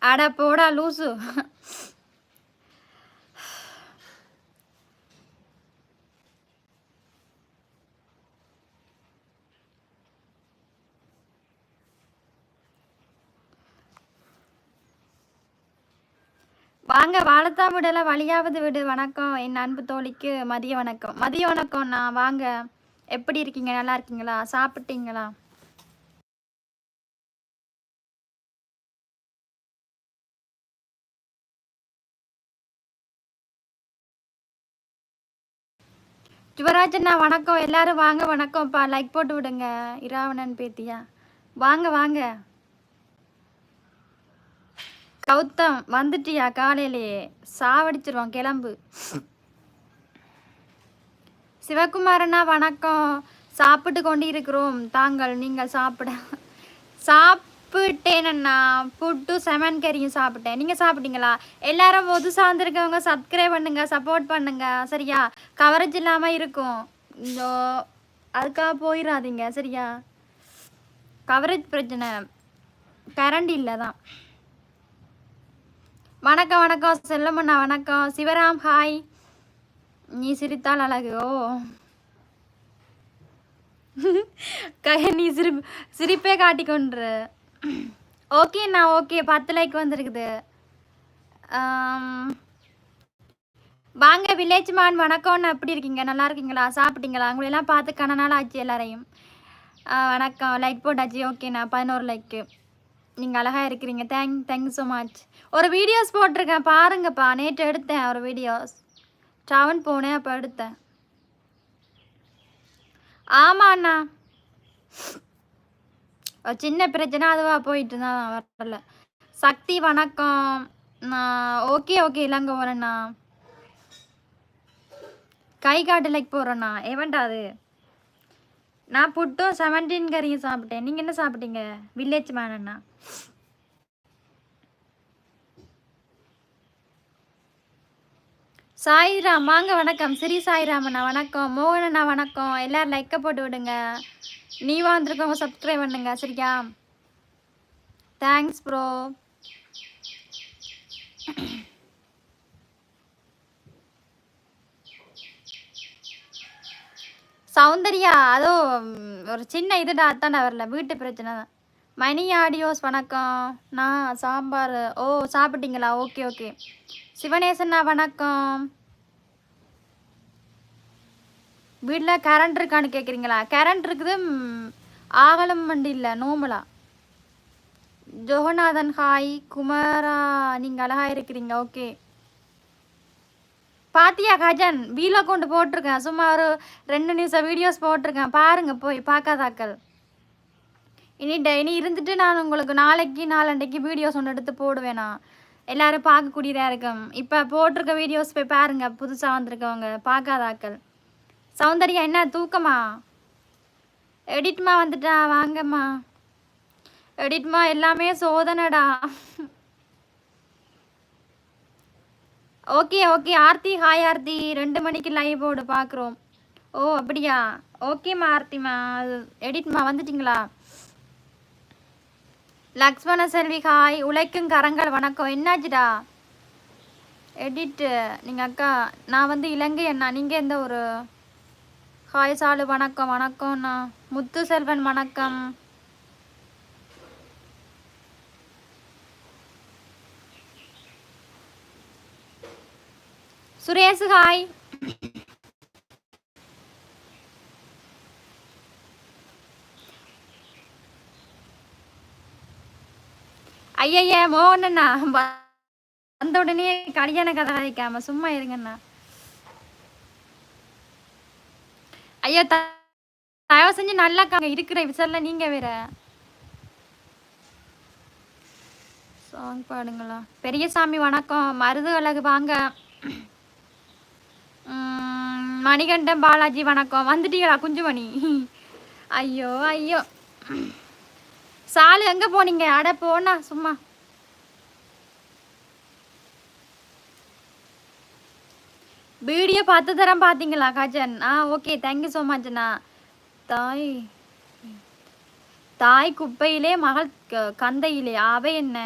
அட போடா லூசு. வாங்க வாழத்தா விடல வழியாவது விடு. வணக்கம் என் அன்பு தோழிக்கு மதிய வணக்கம். மதிய வணக்கம்ண்ணா வாங்க. எப்படி இருக்கீங்க? நல்லா இருக்கீங்களா? சாப்பிட்டீங்களா? யுவராஜண்ணா வணக்கம். எல்லாரும் வாங்க. வணக்கம்ப்பா. லைக் போட்டு விடுங்க. இராவணன் பேத்தியா வாங்க வாங்க. கௌதம் வந்துட்டியா? காலையிலேயே சாவடிச்சிருவோம். கிளம்பு. சிவகுமாரண்ணா வணக்கம். சாப்பிட்டு கொண்டு இருக்கிறோம். தாங்கள் நீங்கள் சாப்பிட்டேனண்ணா. புட்டு செமன் கறியும் சாப்பிட்டேன். நீங்கள் சாப்பிட்டீங்களா? எல்லாரும் புதுசாக வந்திருக்கவங்க சப்ஸ்கிரைப் பண்ணுங்க, சப்போர்ட் பண்ணுங்க. சரியா? கவரேஜ் இல்லாமல் இருக்கும். இதோ அதுக்காக போயிடாதீங்க. சரியா? கவரேஜ் பிரச்சனை, கரண்ட் இல்லை தான். வணக்கம் வணக்கம் செல்லம்மண்ணா வணக்கம். சிவராம் ஹாய். நீ சிரித்தால் அழகு. ஓ நீ சிரிப்பே காட்டிக்கொண்டு. ஓகேண்ணா ஓகே. 10 லைக் வந்திருக்குது. வாங்க வில்லேஜ் மான் வணக்கம்ண்ணா. எப்படி இருக்கீங்க? நல்லா இருக்கீங்களா? சாப்பிட்டீங்களா? உங்களெல்லாம் பார்த்து கன நாள் ஆச்சு எல்லாரையும். வணக்கம். லைக் போட்டாச்சு. ஓகேண்ணா 11 லைக்கு. நீங்கள் அழகாக இருக்கிறீங்க. Thank you so much. ஒரு வீடியோஸ் போட்டிருக்கேன் பாருங்கப்பா. நேற்று எடுத்தேன் ஒரு வீடியோஸ். டவுன் போனேன் அப்போ எடுத்தேன். ஆமாண்ணா சின்ன பிரச்சனை அதுவாக போயிட்டு தான் வரல. சக்தி வணக்கம். நான் ஓகே ஓகே இல்லைங்க வரேண்ணா. கை காட்டு லைக் போடுறேண்ணா. எவன்டா அது? நான் புட்டும் 17 கறியும் சாப்பிட்டேன். நீங்கள் என்ன சாப்பிட்டீங்க? வில்லேஜ் மேனண்ணா. சாய்ராம் வாங்க. வணக்கம். ஸ்ரீ சாய்ராம் அண்ணா வணக்கம். மோகன் அண்ணா வணக்கம். எல்லாரும் லைக்கை போட்டு விடுங்க. நீ வந்துருக்கவங்க சப்ஸ்கிரைப் பண்ணுங்க. சரியா? Thanks bro. சௌந்தர்யா அதோ ஒரு சின்ன இதுடா அத்தாண்டா வரல. வீட்டு பிரச்சனை தான். மணி ஆடியோஸ் வணக்கம். நான் சாம்பார். ஓ சாப்பிட்டீங்களா? Okay okay. சிவனேசண்ணா வணக்கம். வீட்டில் கரண்ட் இருக்கான்னு கேட்குறீங்களா? கரண்ட் இருக்குது. ஆகலம் வண்டி இல்லை நோமலா. ஜோகநாதன் ஹாய். குமாரா நீங்கள் அழகாக இருக்கிறீங்க. ஓகே பாத்தியா கஜன்? வீல கொண்டு போட்டிருக்கேன். சும்மா ஒரு 2 நிமிஷம் வீடியோஸ் போட்டிருக்கேன் பாருங்க. போய் பார்க்காதாக்கள். இனி இருந்துட்டு நான் உங்களுக்கு நாளைக்கு நாளண்டைக்கு வீடியோஸ் ஒன்று எடுத்து போடுவேண்ணா. எல்லோரும் பார்க்கக்கூடியதாக இருக்கும். இப்போ போட்டிருக்க வீடியோஸ் போய் பாருங்க. புதுசாக வந்திருக்கவங்க பார்க்காதாக்கள். சௌந்தர்யா என்ன தூக்கமா? எடிட்மா வந்துட்டா வாங்கம்மா. எடிட்மா எல்லாமே சோதனைடா. Okay okay. Aarthi hi Aarthi. 2 மணிக்கு லைவ் போடு பார்க்குறோம். ஓ அப்படியா? ஓகேம்மா ஆர்த்திம்மா. எடிட்மா வந்துட்டிங்களா? லக்ஷ்மண செல்வி ஹாய். உழைக்கும் கரங்கள் வணக்கம். என்னாச்சுடா எடிட்டு? நீங்கள் அக்கா நான் வந்து இலங்கை அண்ணா. நீங்கள் எந்த ஒரு ஹாய் சாலு வணக்கம். வணக்கம்ண்ணா. முத்து செல்வன் வணக்கம். சுரேஷ் ஹாய். ஐய மோகனண்ணா வந்த உடனே கல்யாண கதை வைக்காம சும்மா இருங்கண்ணா. ஐயோ தயவு செஞ்சு நல்லா இருக்கிற விசாரில் நீங்க வேற சாங் பாடுங்களா? பெரியசாமி வணக்கம். மருது அழகு வாங்க. மணிகண்டம் பாலாஜி வணக்கம். வந்துட்டீங்களா குஞ்சுமணி? ஐயோ ஐயோ சாலு எங்க போனீங்க? அட போனா சும்மா. வீடியோ 10 தரம் பார்த்தீங்களா Gajan? Okay thank you so much அண்ணா. தாய் குப்பையிலே மகள் கந்தையிலே அவை என்ன?